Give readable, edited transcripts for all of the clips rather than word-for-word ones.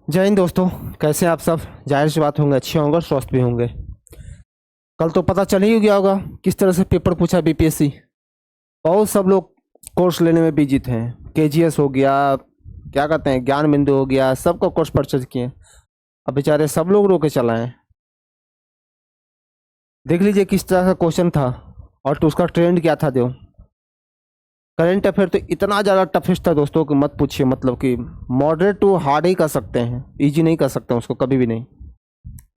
जय हिंद दोस्तों। कैसे हैं आप सब? जाहिर सी बात होंगे अच्छे होंगे और स्वस्थ भी होंगे। कल तो पता चल ही गया होगा किस तरह से पेपर पूछा बीपीएससी। बहुत सब लोग कोर्स लेने में बिजी थे। केजीएस हो गया, क्या कहते हैं, ज्ञान बिंदु हो गया, सबका कोर्स परचेज किए। अब बेचारे सब लोग रोके चलाए। देख लीजिए किस तरह का क्वेश्चन था और तो उसका ट्रेंड क्या था। जो करंट अफेयर तो इतना ज़्यादा टफेस्ट था दोस्तों कि मत पूछिए। मतलब कि मॉडरेट टू हार्ड ही कर सकते हैं, इजी नहीं कर सकते उसको कभी भी नहीं।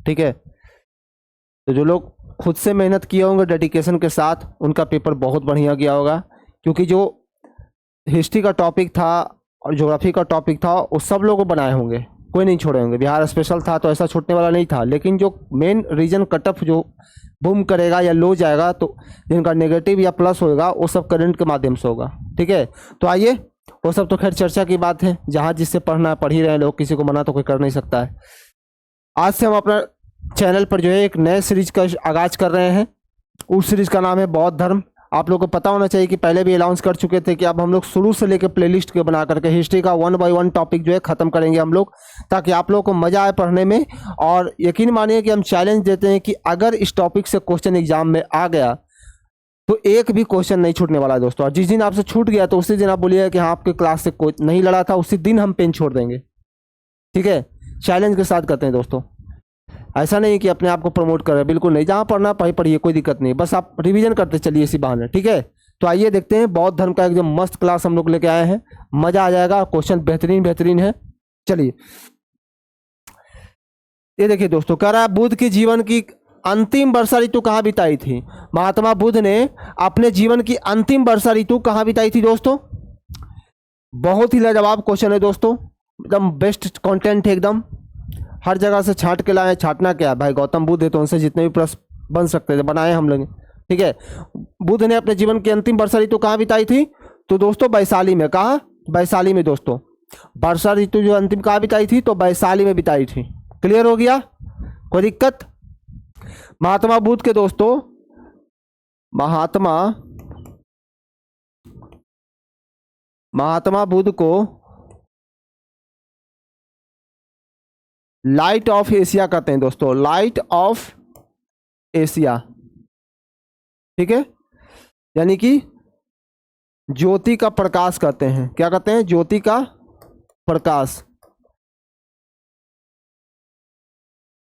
ठीक है, तो जो लोग खुद से मेहनत किए होंगे डेडिकेशन के साथ, उनका पेपर बहुत बढ़िया गया होगा। क्योंकि जो हिस्ट्री का टॉपिक था और ज्योग्राफी का टॉपिक था वो सब लोगों बनाए होंगे, कोई नहीं छोड़े होंगे। बिहार स्पेशल था तो ऐसा छूटने वाला नहीं था। लेकिन जो मेन रीजन कट ऑफ जो बूम करेगा या लो जाएगा, तो जिनका नेगेटिव या प्लस होगा वो सब करंट के माध्यम से होगा। ठीक है, तो आइए, वो सब तो खैर चर्चा की बात है। जहाँ जिससे पढ़ना है पढ़ ही रहे हैं लोग, किसी को मना तो कोई कर नहीं सकता है। आज से हम अपना चैनल पर जो है एक नए सीरीज का आगाज कर रहे हैं। उस सीरीज का नाम है बौद्ध धर्म। आप लोगों को पता होना चाहिए कि पहले भी अनाउंस कर चुके थे कि अब हम लोग शुरू से लेकर प्लेलिस्ट के बना करके हिस्ट्री का 1 बाय 1 टॉपिक जो है ख़त्म करेंगे हम लोग, ताकि आप लोगों को मज़ा आए पढ़ने में। और यकीन मानिए कि हम चैलेंज देते हैं कि अगर इस टॉपिक से क्वेश्चन एग्जाम में आ गया तो एक भी क्वेश्चन नहीं छूटने वाला है दोस्तों। और जिस दिन आपसे छूट गया तो उसी दिन आप बोलिए कि हाँ आपके क्लास से कोई नहीं लड़ा था, उसी दिन हम पेन छोड़ देंगे। ठीक है, चैलेंज के साथ करते हैं दोस्तों। ऐसा नहीं कि अपने आप को प्रमोट कर रहे हैं, बिल्कुल नहीं। जहाँ पढ़ना पढ़िए, कोई दिक्कत नहीं, बस आप रिवीजन करते चलिए इसी बहाने। ठीक है, तो आइए देखते हैं बौद्ध धर्म का एकदम मस्त क्लास हम लोग लेके आए हैं। मजा आ जाएगा, क्वेश्चन बेहतरीन बेहतरीन है। चलिए, ये देखिए दोस्तों, कह रहा है बुद्ध के जीवन की अंतिम वर्षा ऋतु कहाँ बिताई थी। महात्मा बुद्ध ने अपने जीवन की अंतिम वर्षा ऋतु कहाँ बिताई थी दोस्तों। बहुत ही लाजवाब क्वेश्चन है दोस्तों, एकदम बेस्ट कंटेंट है एकदम। हर जगह से छांट के लाए। छांटना क्या है भाई, गौतम बुद्ध है तो उनसे जितने भी प्रश्न बन सकते थे बनाए हम लोग। ठीक है, बुद्ध ने अपने जीवन की अंतिम वर्षा ऋतु कहाँ बिताई थी तो दोस्तों वैशाली में। कहाँ? वैशाली में दोस्तों। वर्षा ऋतु जो अंतिम कहाँ बिताई थी तो वैशाली में बिताई थी। क्लियर हो गया, कोई दिक्कत? महात्मा बुद्ध के दोस्तों, महात्मा बुद्ध को लाइट ऑफ एशिया कहते हैं दोस्तों, लाइट ऑफ एशिया। ठीक है, यानी कि ज्योति का प्रकाश कहते हैं। क्या कहते हैं? ज्योति का प्रकाश।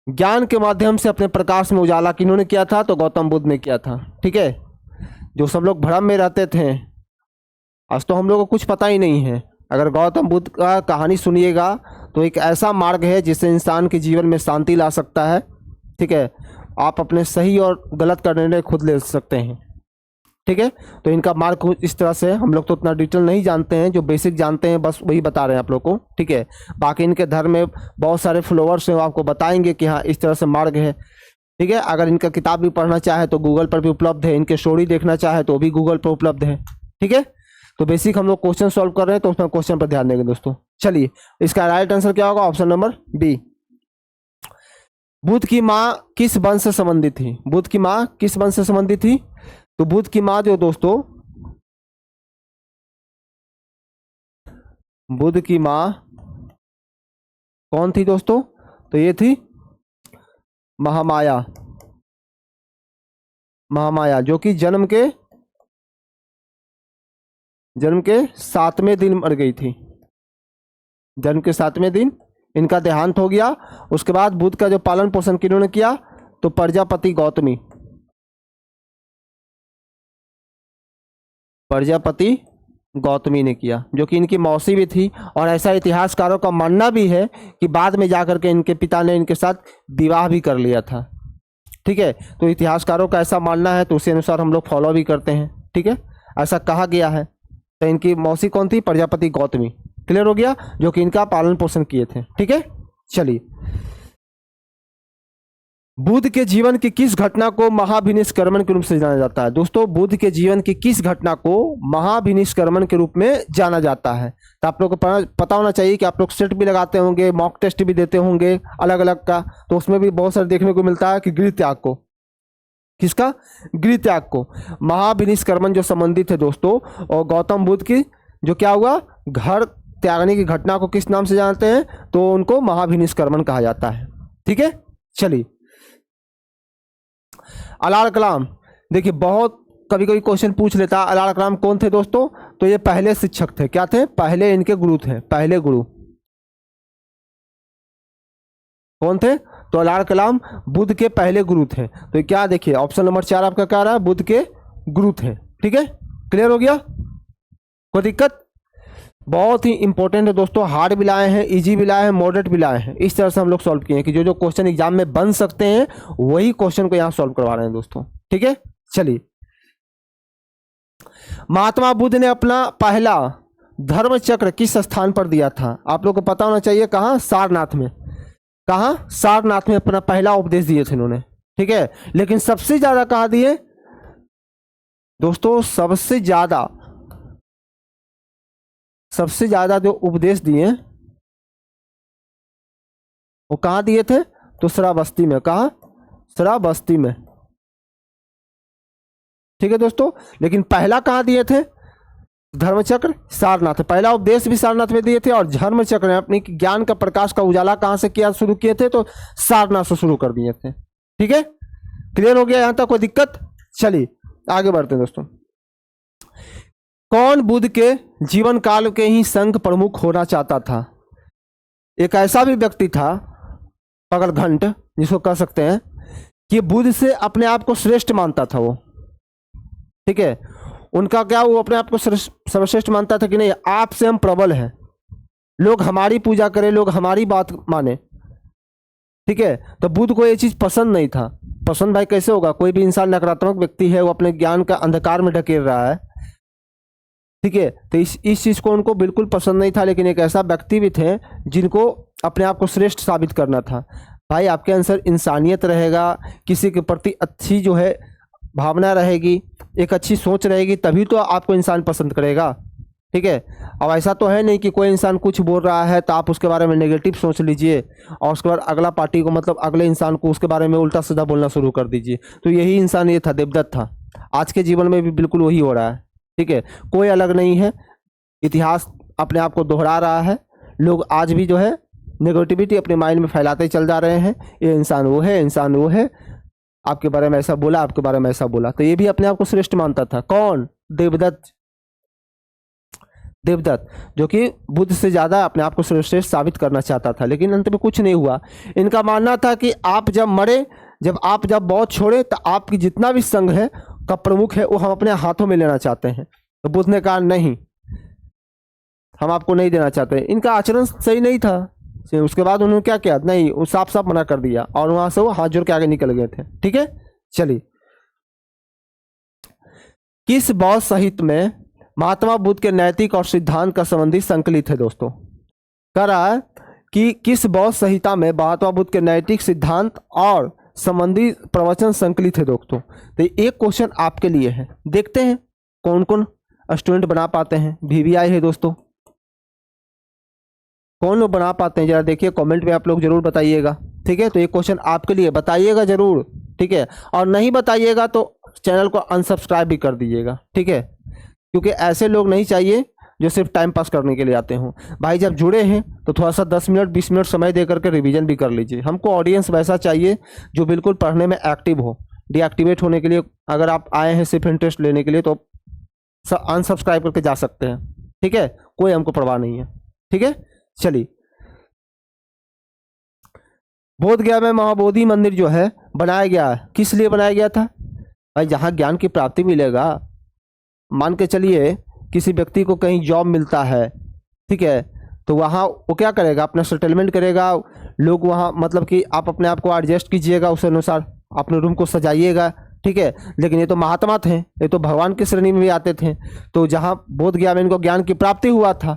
ज्ञान के माध्यम से अपने प्रकाश में उजाला किन्होंने किया था तो गौतम बुद्ध ने किया था। ठीक है, जो सब लोग भ्रम में रहते थे, आज तो हम लोग को कुछ पता ही नहीं है। अगर गौतम बुद्ध का कहानी सुनिएगा तो एक ऐसा मार्ग है जिससे इंसान के जीवन में शांति ला सकता है। ठीक है, आप अपने सही और गलत का निर्णय खुद ले सकते हैं। ठीक है, तो इनका मार्ग कुछ इस तरह से, हम लोग तो उतना डिटेल नहीं जानते हैं, जो बेसिक जानते हैं बस वही बता रहे हैं आप लोग को। ठीक है, बाकी इनके धर्म में बहुत सारे फॉलोअर्स हैं, वो आपको बताएंगे कि हाँ इस तरह से मार्ग है। ठीक है, अगर इनका किताब भी पढ़ना चाहे तो गूगल पर भी उपलब्ध है, इनके स्टोरी देखना चाहे तो भी गूगल पर उपलब्ध है। ठीक है, तो बेसिक हम लोग क्वेश्चन सॉल्व कर रहे हैं तो उसमें क्वेश्चन पर ध्यान देंगे दोस्तों। चलिए, इसका राइट आंसर क्या होगा? Option number B. बुद्ध की माँ किस वंश से संबंधित थी? बुद्ध की माँ किस वंश से संबंधित थी तो बुद्ध की माँ जो दोस्तों, बुद्ध की माँ कौन थी दोस्तों? तो ये थी महामाया। महामाया जो कि जन्म के 7वें दिन मर गई थी। जन्म के 7वें दिन इनका देहांत हो गया। उसके बाद बुद्ध का जो पालन पोषण किन्होंने किया तो प्रजापति गौतमी। प्रजापति गौतमी ने किया, जो कि इनकी मौसी भी थी। और ऐसा इतिहासकारों का मानना भी है कि बाद में जाकर के इनके पिता ने इनके साथ विवाह भी कर लिया था। ठीक है, तो इतिहासकारों का ऐसा मानना है तो उसी अनुसार हम लोग फॉलो भी करते हैं। ठीक है, ऐसा कहा गया है। तो इनकी मौसी कौन थी? प्रजापति गौतमी। क्लियर हो गया, जो कि इनका पालन पोषण किए थे। ठीक है, चलिए, बुद्ध के जीवन की किस घटना को महाभिनिष्क्रमण के रूप से जाना जाता है? दोस्तों, बुद्ध के जीवन की किस घटना को महाभिनिष्क्रमण के रूप में जाना जाता है? तो आप लोग को पता होना चाहिए कि आप लोग सेट भी लगाते होंगे, मॉक टेस्ट भी देते होंगे अलग अलग का, तो उसमें भी बहुत सारे देखने को मिलता है कि गृह त्याग को, किसका? गृह त्याग को महाभिनिष्क्रमण जो संबंधित है दोस्तों, और गौतम बुद्ध की जो क्या हुआ, घर त्यागने की घटना को किस नाम से जानते हैं? तो उनको महाभिनिष्क्रमण कहा जाता है। ठीक है, चलिए अलाल कलाम, देखिए बहुत कभी कभी क्वेश्चन पूछ लेता है अलाल कलाम कौन थे दोस्तों? तो ये पहले शिक्षक थे। क्या थे? पहले इनके गुरु थे, पहले गुरु कौन थे? तो अलाल कलाम बुद्ध के पहले गुरु थे। तो क्या देखिए ऑप्शन नंबर 4 आपका क्या रहा है? बुद्ध के गुरु थे। ठीक है, क्लियर हो गया? कोई दिक्कत? बहुत ही इंपॉर्टेंट है दोस्तों, हार्ड भी लाए हैं, इजी भी लाए हैं, मॉडरेट भी लाए हैं। इस तरह से हम लोग सॉल्व किए हैं कि जो जो क्वेश्चन एग्जाम में बन सकते हैं वही क्वेश्चन को यहाँ सॉल्व करवा रहे हैं दोस्तों। ठीक है, चलिए महात्मा बुद्ध ने अपना पहला धर्म चक्र किस स्थान पर दिया था? आप लोग को पता होना चाहिए। कहाँ? सारनाथ में। कहाँ? सारनाथ में अपना पहला उपदेश दिए थे इन्होंने। ठीक है, लेकिन सबसे ज्यादा कहाँ दिए दोस्तों? सबसे ज्यादा जो उपदेश दिए वो कहाँ दिए थे? तो श्रावस्ती में। कहाँ? श्रावस्ती में। ठीक है दोस्तों, लेकिन पहला कहाँ दिए थे? धर्मचक्र सारनाथ। पहला उपदेश भी सारनाथ में दिए थे और धर्मचक्र ने अपनी ज्ञान का प्रकाश का उजाला कहां से किया शुरू किए थे? तो सारनाथ से शुरू कर दिए थे। ठीक है, क्लियर हो गया यहां तक? कोई दिक्कत? चलिए आगे बढ़ते हैं दोस्तों। कौन बुद्ध के जीवन काल के ही संघ प्रमुख होना चाहता था? एक ऐसा भी व्यक्ति था पगलघंट जिसको कह सकते हैं कि बुद्ध से अपने आप को श्रेष्ठ मानता था वो। ठीक है, उनका क्या, वो अपने आप को सर्वश्रेष्ठ मानता था कि नहीं आपसे हम प्रबल हैं, लोग हमारी पूजा करें, लोग हमारी बात माने। ठीक है, तो बुद्ध को ये चीज पसंद नहीं था। पसंद भाई कैसे होगा? कोई भी इंसान नकारात्मक व्यक्ति है, वो अपने ज्ञान का अंधकार में ढकेल रहा है। ठीक है, तो इस चीज को उनको बिल्कुल पसंद नहीं था। लेकिन एक ऐसा व्यक्ति भी थे जिनको अपने आप को श्रेष्ठ साबित करना था। भाई आपके अंदर इंसानियत रहेगा, किसी के प्रति अच्छी जो है भावना रहेगी, एक अच्छी सोच रहेगी, तभी तो आपको इंसान पसंद करेगा। ठीक है, अब ऐसा तो है नहीं कि कोई इंसान कुछ बोल रहा है तो आप उसके बारे में नेगेटिव सोच लीजिए और उसके बाद अगला पार्टी को, मतलब अगले इंसान को उसके बारे में उल्टा सीधा बोलना शुरू कर दीजिए। तो यही इंसान ये था, देवदत्त था। आज के जीवन में भी बिल्कुल वही हो रहा है। ठीक है, कोई अलग नहीं है, इतिहास अपने आप को दोहरा रहा है। लोग आज भी जो है नेगेटिविटी अपने माइंड में फैलाते चल जा रहे हैं, ये इंसान वो है, इंसान वो है, आपके बारे में ऐसा बोला, आपके बारे में ऐसा बोला। तो ये भी अपने आप को श्रेष्ठ मानता था। कौन? देवदत्त। देवदत्त जो कि बुद्ध से ज्यादा अपने आप को श्रेष्ठ साबित करना चाहता था, लेकिन अंत में कुछ नहीं हुआ। इनका मानना था कि आप जब मरे, जब बहुत छोड़े, तो आपकी जितना भी संघ है का प्रमुख है वो हम अपने हाथों में लेना चाहते हैं। तो बुद्ध ने कहा नहीं, हम आपको नहीं देना चाहते। इनका आचरण सही नहीं था। उसके बाद उन्होंने क्या किया? नहीं, वो साफ साफ मना कर दिया और वहां से वो हाथ जोड़ के आगे निकल गए थे। ठीक है, चलिए किस बौद्ध साहित्य में महात्मा बुद्ध के नैतिक और सिद्धांत का संबंधी संकलित है दोस्तों? कह रहा है कि किस बौद्ध संहिता में महात्मा बुद्ध के नैतिक सिद्धांत और संबंधी प्रवचन संकलित है दोस्तों? तो एक क्वेश्चन आपके लिए है, देखते हैं कौन कौन स्टूडेंट बना पाते हैं। VVI है दोस्तों, कौन लोग बना पाते हैं जरा देखिए, कमेंट में आप लोग जरूर बताइएगा। ठीक है, तो ये क्वेश्चन आपके लिए, बताइएगा जरूर। ठीक है, और नहीं बताइएगा तो चैनल को अनसब्सक्राइब भी कर दीजिएगा। ठीक है, क्योंकि ऐसे लोग नहीं चाहिए जो सिर्फ टाइम पास करने के लिए आते हों। भाई जब जुड़े हैं तो थोड़ा सा 10 मिनट 20 मिनट समय दे करके रिवीजन भी कर लीजिए। हमको ऑडियंस वैसा चाहिए जो बिल्कुल पढ़ने में एक्टिव हो। डीएक्टिवेट होने के लिए अगर आप आए हैं सिर्फ इंटरेस्ट लेने के लिए तो अनसब्सक्राइब करके जा सकते हैं। ठीक है, कोई हमको परवाह नहीं है। ठीक है, चलिए बोध गया में महाबोधि मंदिर जो है बनाया गया है, किस लिए बनाया गया था? भाई जहाँ ज्ञान की प्राप्ति मिलेगा, मान के चलिए किसी व्यक्ति को कहीं जॉब मिलता है, ठीक है, तो वहाँ वो क्या करेगा? अपना सेटलमेंट करेगा। लोग वहाँ मतलब कि आप अपने आप को एडजस्ट कीजिएगा, उस अनुसार अपने रूम को सजाइएगा। ठीक है, लेकिन ये तो महात्मा थे, ये तो भगवान की श्रेणी में भी आते थे। तो जहाँ बोध गया में इनको ज्ञान की प्राप्ति हुआ था,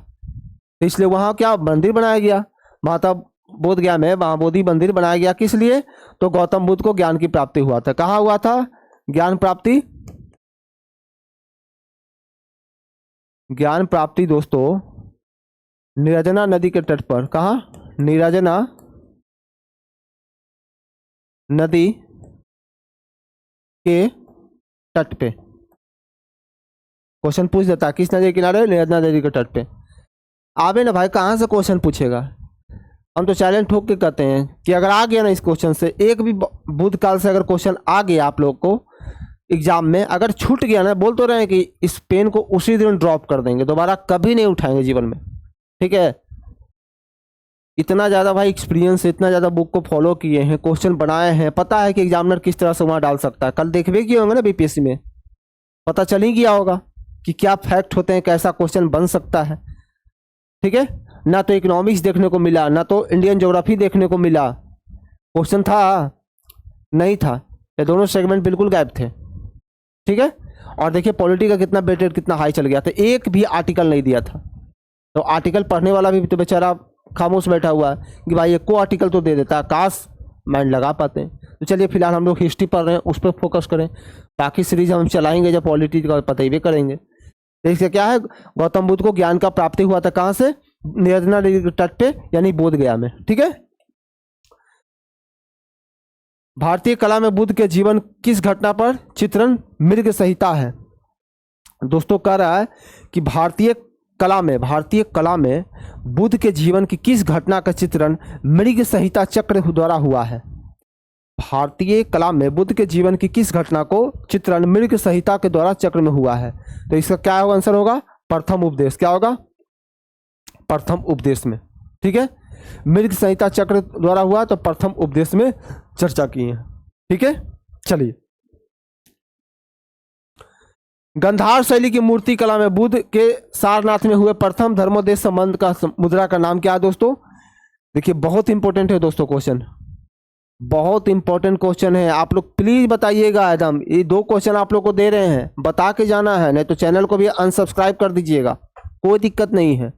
तो इसलिए वहाँ क्या मंदिर बनाया गया? माता बोध गया में महाबोधि मंदिर बनाया गया। किस लिए? तो गौतम बुद्ध को ज्ञान की प्राप्ति हुआ था। कहाँ हुआ था ज्ञान प्राप्ति? ज्ञान प्राप्ति दोस्तों निरजना नदी के तट पर। कहाँ? निरजना नदी के तट पे। क्वेश्चन पूछ देता किस नदी के किनारे? निरजना नदी के तट पे। आवे ना भाई, कहाँ से क्वेश्चन पूछेगा। हम तो चैलेंज ठोक के कहते हैं कि अगर आ गया ना इस क्वेश्चन से, एक भी बुध काल से अगर क्वेश्चन आ गया आप लोग को एग्जाम में, अगर छूट गया ना, बोल तो रहे हैं कि इस पेन को उसी दिन ड्रॉप कर देंगे, दोबारा कभी नहीं उठाएंगे जीवन में, ठीक है। इतना ज़्यादा भाई एक्सपीरियंस, इतना ज़्यादा बुक को फॉलो किए हैं, क्वेश्चन बनाए हैं, पता है कि एग्जामिनर किस तरह से वहाँ डाल सकता है। कल देखबे किए होंगे ना बीपीएससी में, पता चल ही गया होगा कि क्या फैक्ट होते हैं, कैसा क्वेश्चन बन सकता है, ठीक है। ना तो इकोनॉमिक्स देखने को मिला, ना तो इंडियन ज्योग्राफी देखने को मिला। क्वेश्चन था नहीं था, ये दोनों सेगमेंट बिल्कुल गायब थे, ठीक है। और देखिए पॉलिटी का कितना वेटेड, कितना हाई चल गया था, एक भी आर्टिकल नहीं दिया था। तो आर्टिकल पढ़ने वाला भी तो बेचारा खामोश बैठा हुआ है कि भाई एक को आर्टिकल तो दे देता, काश माइंड लगा पाते हैं। तो चलिए फिलहाल हम लोग हिस्ट्री पढ़ रहे हैं, उस पर फोकस करें, बाकी सीरीज हम चलाएंगे जब पॉलिटी का पता ही भी करेंगे। देखिए क्या है, गौतम बुद्ध को ज्ञान का प्राप्ति हुआ था कहाँ से, निर्जना नदी के तट पे यानी बोध गया में, ठीक है। भारतीय कला में बुद्ध के जीवन किस घटना पर चित्रण मृग संहिता है। दोस्तों कह रहा है कि भारतीय कला में बुद्ध के जीवन की किस घटना का चित्रण मृग संहिता चक्र द्वारा हुआ है। भारतीय कला में बुद्ध के जीवन की किस घटना को चित्रण मृग संहिता के द्वारा चक्र में हुआ है। तो इसका क्या होगा, आंसर होगा प्रथम उपदेश। क्या होगा, प्रथम उपदेश में, ठीक है। मृग संहिता चक्र द्वारा हुआ तो प्रथम उपदेश में चर्चा की है, ठीक है। चलिए, गंधार शैली की मूर्ति कला में बुद्ध के सारनाथ में हुए प्रथम धर्मोपदेश संबंध का मुद्रा का नाम क्या है दोस्तों। देखिए बहुत इंपॉर्टेंट है दोस्तों क्वेश्चन, बहुत इंपॉर्टेंट क्वेश्चन है। आप लोग प्लीज बताइएगा, एकदम ये 2 क्वेश्चन आप लोग को दे रहे हैं, बता के जाना है, नहीं तो चैनल को भी अनसब्सक्राइब कर दीजिएगा, कोई दिक्कत नहीं है।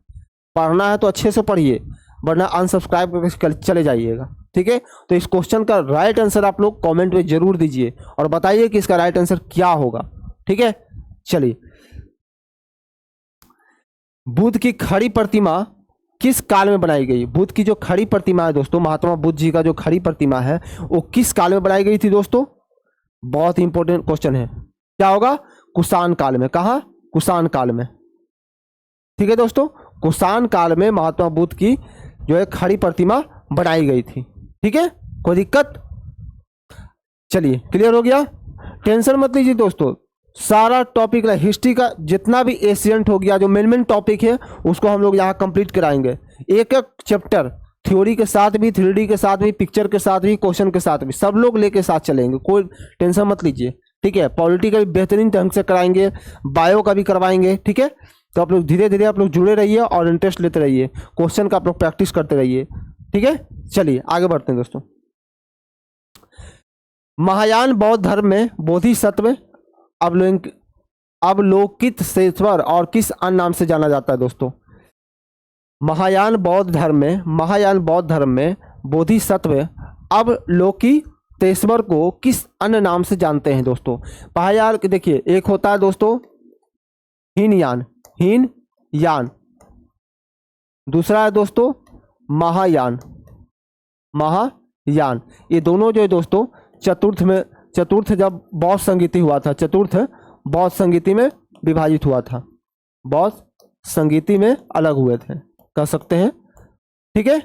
पढ़ना है तो अच्छे से पढ़िए, वरना अनसब्सक्राइब करके चले जाइएगा, ठीक है। तो इस क्वेश्चन का राइट आंसर आप लोग कमेंट में जरूर दीजिए और बताइए कि इसका राइट आंसर क्या होगा, ठीक है। चलिए, बुद्ध की खड़ी प्रतिमा किस काल में बनाई गई। बुद्ध की जो खड़ी प्रतिमा है दोस्तों, महात्मा बुद्ध जी का जो खड़ी प्रतिमा है वो किस काल में बनाई गई थी दोस्तों। बहुत इंपॉर्टेंट क्वेश्चन है, क्या होगा, कुषाण काल में। कहा, कुषाण काल में, ठीक है दोस्तों। कुषाण काल में महात्मा बुद्ध की जो है खड़ी प्रतिमा बनाई गई थी, ठीक है, कोई दिक्कत। चलिए क्लियर हो गया, टेंशन मत लीजिए दोस्तों, सारा टॉपिक हिस्ट्री का जितना भी एशियंट हो गया, जो मेन टॉपिक है उसको हम लोग यहाँ कंप्लीट कराएंगे, एक एक चैप्टर, थ्योरी के साथ भी, 3D के साथ भी, पिक्चर के साथ भी, क्वेश्चन के साथ भी, सब लोग लेके साथ चलेंगे, कोई टेंशन मत लीजिए, ठीक है। पॉलिटी का भी बेहतरीन ढंग से कराएंगे, बायो का भी करवाएंगे, ठीक है। तो आप लोग धीरे धीरे आप लोग जुड़े रहिए और इंटरेस्ट लेते रहिए, क्वेश्चन का आप लोग प्रैक्टिस करते रहिए, ठीक है। चलिए आगे बढ़ते हैं दोस्तों। महायान बौद्ध धर्म में बोधिसत्व अवलोकित सेश्वर और किस अन्य नाम से जाना जाता है दोस्तों। महायान बौद्ध धर्म में बोधिसत्व अवलोकितेश्वर को किस अन्य नाम से जानते हैं दोस्तों। महायान देखिए, एक होता है दोस्तों हीनयान, दूसरा है दोस्तों महायान। ये दोनों जो है दोस्तों चतुर्थ जब बौद्ध संगीति हुआ था, चतुर्थ बौद्ध संगीति में विभाजित हुआ था, बौद्ध संगीति में अलग हुए थे कह सकते हैं, ठीक है,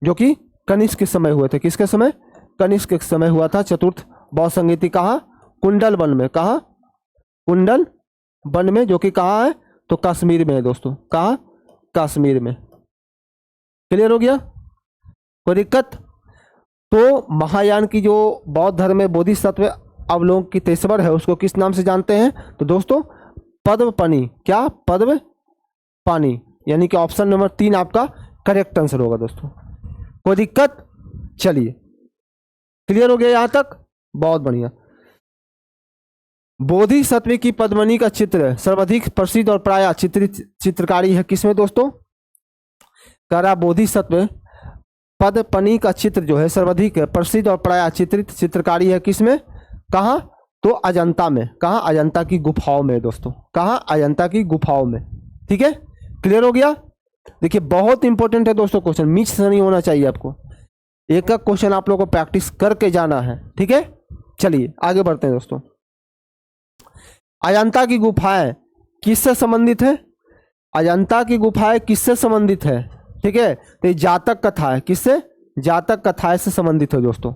जो कि कनिष्क के समय हुए थे। किसके समय, कनिष्क के समय हुआ था चतुर्थ बौद्ध संगीति। कहाँ, कुंडल वन में। कहाँ, कुंडल वन में, जो कि कहाँ है, तो कश्मीर में है दोस्तों। कहाँ, कश्मीर में। क्लियर हो गया, कोई दिक्कत। तो महायान की जो बौद्ध धर्म में बोधिसत्व अवलोकितेश्वर है उसको किस नाम से जानते हैं, तो दोस्तों पद्मपाणि। क्या, पद्मपाणि, यानी कि ऑप्शन नंबर 3 आपका करेक्ट आंसर होगा दोस्तों, कोई दिक्कत। चलिए क्लियर हो गया यहां तक, बहुत बढ़िया। बोधिसत्व की पद्मिनी का चित्र सर्वाधिक प्रसिद्ध और प्रायः चित्रित चित्रकारी है किसमें दोस्तों। कह रहा बोधिसत्व पद्मिनी का चित्र जो है सर्वाधिक प्रसिद्ध और प्रायः चित्रित चित्रकारी है किसमें, कहाँ, तो अजंता में। कहाँ, अजंता की गुफाओं में दोस्तों। कहाँ, अजंता की गुफाओं में, ठीक है। क्लियर हो गया। देखिए बहुत इंपॉर्टेंट है दोस्तों क्वेश्चन, मिस नहीं होना चाहिए आपको, एक एक क्वेश्चन आप लोगों को प्रैक्टिस करके जाना है, ठीक है। चलिए आगे बढ़ते हैं दोस्तों। अजंता की गुफाएं किससे संबंधित है, अजंता की गुफाएं किससे संबंधित है? ठीक है, तो ये जातक कथा है। किससे? जातक कथाएं से संबंधित है दोस्तों।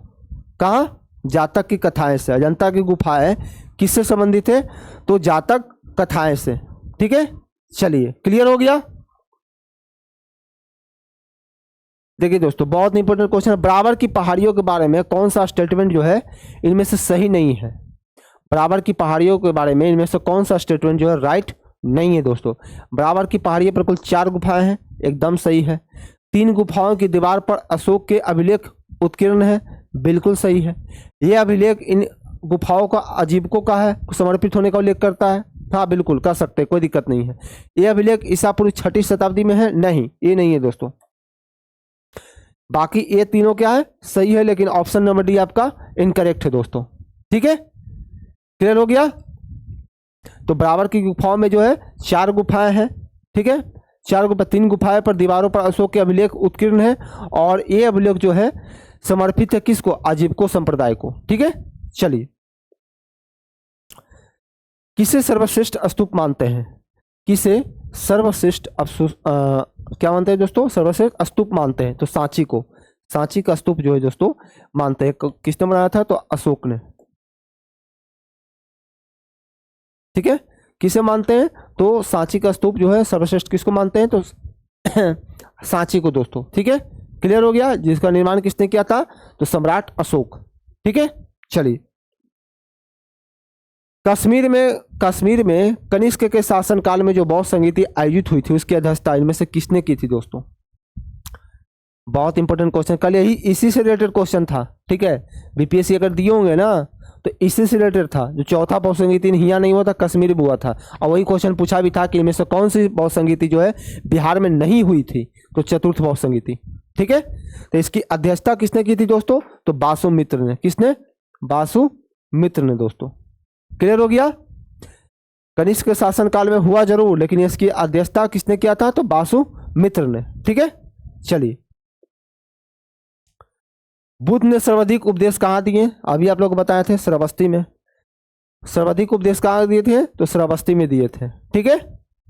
कहाँ? जातक की कथाएं से। अजंता की गुफाएं किससे संबंधित है? तो जातक कथाएं से। ठीक है, चलिए क्लियर हो गया। देखिए दोस्तों, बहुत इंपॉर्टेंट क्वेश्चन है। बराबर की पहाड़ियों के बारे में कौन सा स्टेटमेंट जो है इनमें से सही नहीं है? बराबर की पहाड़ियों के बारे में इनमें से कौन सा स्टेटमेंट जो है राइट नहीं है दोस्तों? बराबर की पहाड़ियों पर कुल 4 गुफाएं हैं, एकदम सही है। 3 गुफाओं की दीवार पर अशोक के अभिलेख उत्कीर्ण है, बिल्कुल सही है। यह अभिलेख इन गुफाओं का अजीबकों का है, समर्पित होने का उल्लेख करता है। हाँ बिल्कुल कर सकते हैं, कोई दिक्कत नहीं है। यह अभिलेख ईसा पूर्व 6वीं शताब्दी में है, नहीं ये नहीं है दोस्तों। बाकी ये तीनों क्या है? सही है, लेकिन ऑप्शन नंबर डी आपका इनकरेक्ट है दोस्तों। ठीक है, क्लियर हो गया। तो बराबर की गुफाओं में जो है 4 गुफाएं हैं। ठीक है, 4 गुफा, 3 गुफाएं पर दीवारों पर अशोक के अभिलेख उत्कीर्ण है, और ये अभिलेख जो है समर्पित है किसको? अजीबको संप्रदाय को। ठीक है, चलिए। किसे सर्वश्रेष्ठ स्तूप मानते हैं? किसे सर्वश्रेष्ठ क्या मानते हैं दोस्तों? सर्वश्रेष्ठ स्तूप मानते हैं। तो सांची को, सांची का स्तूप जो है दोस्तों मानते हैं। किसने बनाया था? तो अशोक ने। ठीक है, किसे मानते हैं? तो सांची का स्तूप जो है सर्वश्रेष्ठ किसको मानते हैं? तो सांची को दोस्तों। ठीक है, क्लियर हो गया। जिसका निर्माण किसने किया था? तो सम्राट अशोक। ठीक है, चलिए। कश्मीर में कनिष्क के शासनकाल में जो बौद्ध संगीति आयोजित हुई थी उसकी अध्यक्षता इनमें से किसने की थी दोस्तों? बहुत इंपॉर्टेंट क्वेश्चन, कल यही इसी से रिलेटेड क्वेश्चन था। ठीक है, बीपीएससी अगर दिए होंगे ना तो इसी से रिलेटेड था। जो चौथा बौद्ध संगीति हिया नहीं हुआ था, कश्मीर में हुआ था। और वही क्वेश्चन पूछा भी था कि इनमें से कौन सी बौद्ध संगीति जो है बिहार में नहीं हुई थी? तो चतुर्थ बौद्ध संगीति। ठीक है, तो इसकी अध्यक्षता किसने की थी दोस्तों? तो वासुमित्र ने। किसने? वासुमित्र ने दोस्तों। क्लियर हो गया। कनिष्क के शासनकाल में हुआ जरूर, लेकिन इसकी अध्यक्षता किसने किया था? तो वासुमित्र ने। ठीक है, चलिए। बुद्ध ने सर्वाधिक उपदेश कहाँ दिए? अभी आप लोग बताए थे श्रावस्ती में। सर्वाधिक उपदेश कहाँ दिए थे? तो श्रावस्ती में दिए थे। ठीक है,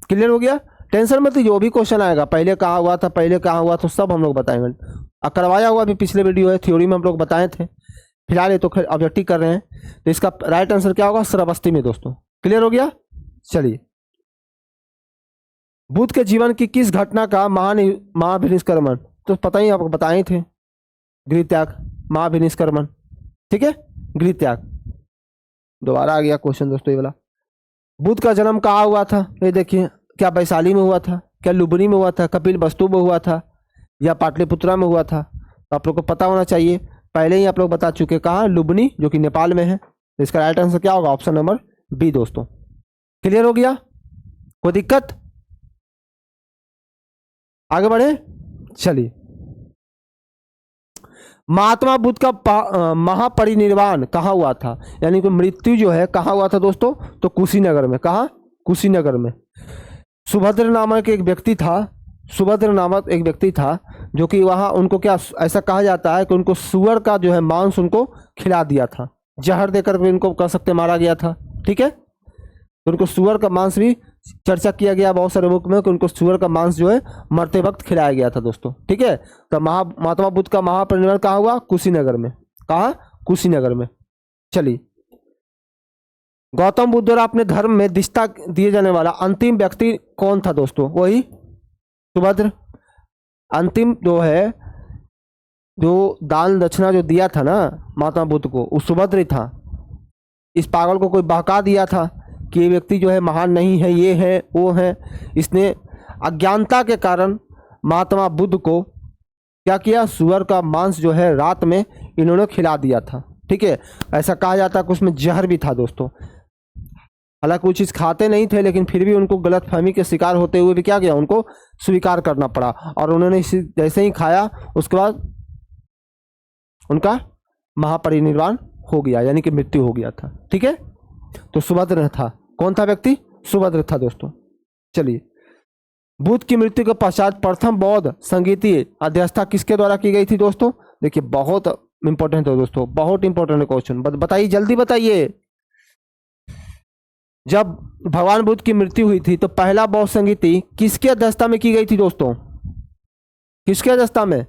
क्लियर हो गया। टेंशन मत लीजिए, जो भी क्वेश्चन आएगा पहले कहाँ हुआ था, पहले कहाँ हुआ था, सब हम लोग बताएंगे। करवाया हुआ भी पिछले वीडियो है, थ्योरी में हम लोग बताए थे। फिलहाल ये तो ऑब्जेक्टिव कर रहे हैं, तो इसका राइट आंसर क्या होगा? श्रावस्ती में दोस्तों। क्लियर हो गया, चलिए। बुद्ध के जीवन की किस घटना का महाभिनिष्क्रमण? तो पता ही आपको बताए थे, गृह त्याग, महाभिनिष्क्रमण। ठीक है, गृह त्याग। दोबारा आ गया क्वेश्चन दोस्तों ये वाला। बुद्ध का जन्म कहाँ हुआ था? ये देखिए, क्या वैशाली में हुआ था, क्या लुबनी में हुआ था, कपिल वस्तु में हुआ था, या पाटलिपुत्रा में हुआ था? तो आप लोग को पता होना चाहिए, पहले ही आप लोग बता चुके। कहाँ? लुबनी, जो कि नेपाल में है। तो इसका राइट आंसर क्या होगा? ऑप्शन नंबर बी दोस्तों। क्लियर हो गया, कोई दिक्कत? आगे बढ़े, चलिए। महात्मा बुद्ध का महापरिनिर्वाण कहाँ हुआ था? यानी कि मृत्यु जो है कहाँ हुआ था दोस्तों? तो कुशीनगर में। कहाँ? कुशीनगर में। सुभद्र नामक एक व्यक्ति था, सुभद्र नामक एक व्यक्ति था जो कि वहाँ उनको क्या ऐसा कहा जाता है कि उनको सुअर का जो है मांस उनको खिला दिया था, जहर देकर भी उनको कह सकते मारा गया था। ठीक है, तो उनको सुअर का मांस भी चर्चा किया गया बहुत सारे बुक में कि उनको सुअर का मांस जो है मरते वक्त खिलाया गया था दोस्तों। ठीक है, तो महात्मा बुद्ध का महापरिनिर्वाण कहाँ हुआ? कुशीनगर में। कहाँ? कुशीनगर में। चलिए। गौतम बुद्ध द्वारा अपने धर्म में दीक्षा दिए जाने वाला अंतिम व्यक्ति कौन था दोस्तों? वही सुभद्र। अंतिम जो है, जो दान दक्षिणा जो दिया था ना महात्मा बुद्ध को, वो सुभद्र ही था। इस पागल को कोई बहका दिया था कि ये व्यक्ति जो है महान नहीं है, ये है वो है। इसने अज्ञानता के कारण महात्मा बुद्ध को क्या किया? सुअर का मांस जो है रात में इन्होंने खिला दिया था। ठीक है, ऐसा कहा जाता है कि उसमें जहर भी था दोस्तों। हालांकि वो चीज़ खाते नहीं थे, लेकिन फिर भी उनको गलतफहमी के शिकार होते हुए भी क्या किया? उनको स्वीकार करना पड़ा, और उन्होंने जैसे ही खाया उसके बाद उनका महापरिनिर्वाण हो गया, यानी कि मृत्यु हो गया था। ठीक है, तो सुभद्र था। कौन था व्यक्ति? सुभद्र था दोस्तों। चलिए। बुद्ध की मृत्यु के पश्चात प्रथम बौद्ध संगीतीय अध्यक्षता किसके द्वारा की गई थी दोस्तों? देखिए, बहुत इंपॉर्टेंट है दोस्तों, बहुत इंपॉर्टेंट क्वेश्चन। बताइए, जल्दी बताइए। जब भगवान बुद्ध की मृत्यु हुई थी तो पहला बौद्ध संगीति किसके अध्यक्षता में की गई थी दोस्तों? किसके अध्यक्षता में?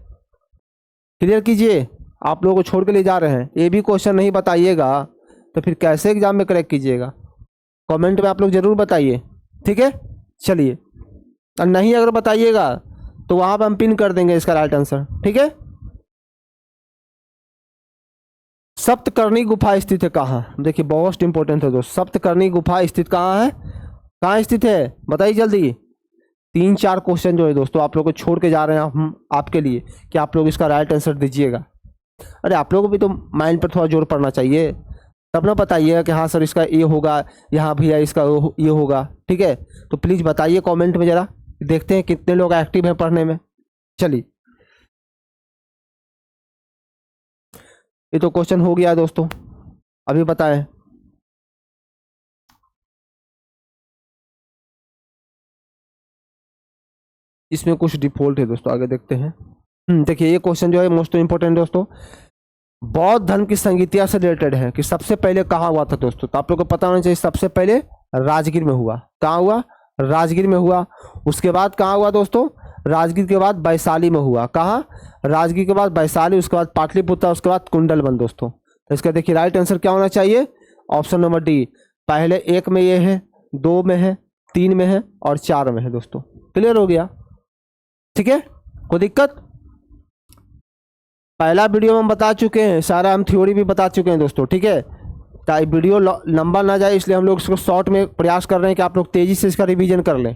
क्लियर कीजिए, आप लोगों को छोड़ के ले जा रहे हैं। ये भी क्वेश्चन नहीं बताइएगा तो फिर कैसे एग्जाम में क्रैक कीजिएगा? कमेंट में आप लोग जरूर बताइए, ठीक है। चलिए, और नहीं अगर बताइएगा तो वहां पर हम पिन कर देंगे इसका राइट आंसर, ठीक है। सप्तकर्णी गुफा स्थित है कहाँ? देखिए बहुत इंपॉर्टेंट है दोस्त, सप्तकर्णी गुफा स्थित कहाँ है? कहाँ स्थित है बताइए जल्दी। 3-4 क्वेश्चन जो है दोस्तों आप लोग को छोड़ के जा रहे हैं हम आपके लिए कि आप लोग इसका राइट आंसर दीजिएगा। अरे आप लोगों को भी तो माइंड पर थोड़ा जोर पड़ना चाहिए, तब ना बताइएगा कि हाँ सर इसका ये होगा, यहाँ भैया इसका ये होगा, ठीक है। तो प्लीज़ बताइए कमेंट में ज़रा, देखते हैं कितने लोग एक्टिव हैं पढ़ने में। चलिए, ये तो क्वेश्चन हो गया दोस्तों, अभी बताएं। इसमें कुछ डिफॉल्ट है दोस्तों, आगे देखते हैं। देखिए ये क्वेश्चन जो है मोस्ट इंपोर्टेंट दोस्तों, बौद्ध धर्म की संगीतिया से रिलेटेड है कि सबसे पहले कहाँ हुआ था दोस्तों। तो आप लोग को पता होना चाहिए, सबसे पहले राजगीर में हुआ। कहाँ हुआ? राजगीर में हुआ। उसके बाद कहाँ हुआ दोस्तों? राजगीर के बाद वैशाली में हुआ। कहाँ? राजगीर के बाद वैशाली, उसके बाद पाटलिपुत्र, उसके बाद कुंडलबंध दोस्तों। तो इसका देखिए राइट आंसर क्या होना चाहिए? Option number D. पहले 1 में ये है, 2 में है, 3 में है और 4 में है दोस्तों। क्लियर हो गया, ठीक है। कोई दिक्कत? पहला वीडियो में हम बता चुके हैं सारा, हम थ्योरी भी बता चुके हैं दोस्तों, ठीक है। ताकि वीडियो लंबा ना जाए इसलिए हम लोग इसको शॉर्ट में प्रयास कर रहे हैं कि आप लोग तेजी से इसका रिवीजन कर लें,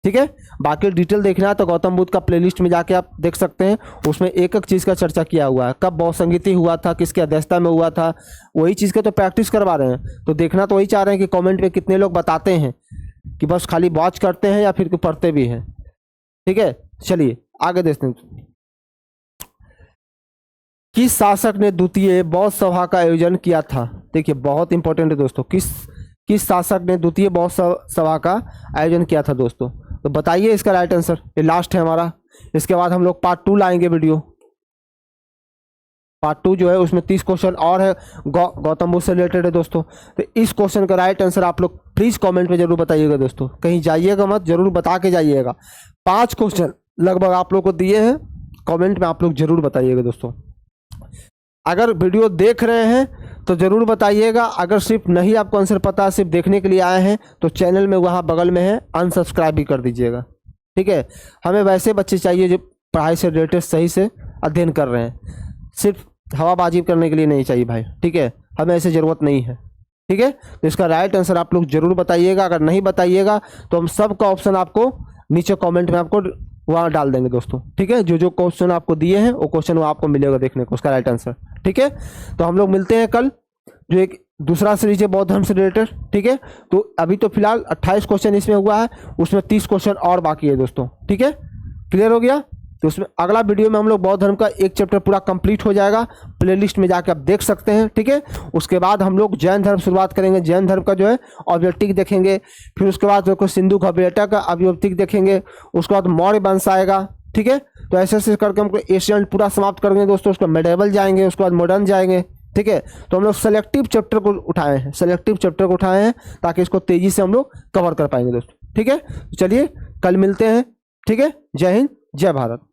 ठीक है। बाकी डिटेल देखना है तो गौतम बुद्ध का प्लेलिस्ट में जाके आप देख सकते हैं, उसमें एक एक चीज़ का चर्चा किया हुआ है। कब बौद्ध संगीति हुआ था, किसके अध्यक्षता में हुआ था, वही चीज़ का तो प्रैक्टिस करवा रहे हैं। तो देखना तो वही चाह रहे हैं कि कमेंट में कितने लोग बताते हैं कि बस खाली वॉच करते हैं या फिर पढ़ते भी हैं, ठीक है। चलिए आगे देखते हैं। किस शासक ने द्वितीय बौद्ध सभा का आयोजन किया था? देखिए बहुत इंपॉर्टेंट है दोस्तों, किस शासक ने द्वितीय बौद्ध सभा का आयोजन किया था दोस्तों? तो बताइए इसका राइट आंसर। ये लास्ट है हमारा, इसके बाद हम लोग पार्ट 2 लाएंगे वीडियो। पार्ट 2 जो है उसमें 30 क्वेश्चन और है, गौतम बुद्ध से रिलेटेड है दोस्तों। तो इस क्वेश्चन का राइट आंसर आप लोग प्लीज़ कमेंट में जरूर बताइएगा दोस्तों, कहीं जाइएगा मत, जरूर बता के जाइएगा। 5 क्वेश्चन लगभग आप लोग को दिए हैं, कमेंट में आप लोग जरूर बताइएगा दोस्तों। अगर वीडियो देख रहे हैं तो ज़रूर बताइएगा, अगर सिर्फ नहीं आपको आंसर पता, सिर्फ देखने के लिए आए हैं तो चैनल में वहाँ बगल में है अनसब्सक्राइब भी कर दीजिएगा, ठीक है। हमें वैसे बच्चे चाहिए जो पढ़ाई से रिलेटेड सही से अध्ययन कर रहे हैं, सिर्फ हवाबाजी करने के लिए नहीं चाहिए भाई, ठीक है। हमें ऐसे ज़रूरत नहीं है, ठीक है। तो इसका राइट आंसर आप लोग ज़रूर बताइएगा, अगर नहीं बताइएगा तो हम सब का ऑप्शन आपको नीचे कॉमेंट में आपको वहाँ डाल देंगे दोस्तों, ठीक है। जो जो क्वेश्चन आपको दिए हैं वो क्वेश्चन वो आपको मिलेगा देखने को, उसका राइट आंसर, ठीक है। तो हम लोग मिलते हैं कल, जो एक दूसरा सीरीज है बौद्ध धर्म से रिलेटेड, ठीक है। तो अभी तो फिलहाल 28 क्वेश्चन इसमें हुआ है, उसमें 30 क्वेश्चन और बाकी है दोस्तों, ठीक है। क्लियर हो गया? तो उसमें अगला वीडियो में हम लोग बौद्ध धर्म का एक चैप्टर पूरा कंप्लीट हो जाएगा, प्लेलिस्ट में जाकर आप देख सकते हैं, ठीक है। उसके बाद हम लोग जैन धर्म शुरुआत करेंगे, जैन धर्म का जो है ऑब्जेक्टिव देखेंगे, फिर उसके बाद देखो सिंधु सभ्यता का ऑब्जेक्टिव देखेंगे, उसके बाद मौर्य वंश आएगा, ठीक है। तो ऐसे ऐसे करके हमको एशियन पूरा समाप्त करेंगे दोस्तों, उसके मेडिवल जाएंगे, उसके बाद मॉडर्न जाएंगे, ठीक है। तो हम लोग सेलेक्टिव चैप्टर को उठाए हैं, सेलेक्टिव चैप्टर को उठाए हैं ताकि इसको तेजी से हम लोग कवर कर पाएंगे दोस्तों, ठीक है। तो चलिए कल मिलते हैं, ठीक है। जय हिंद, जय भारत।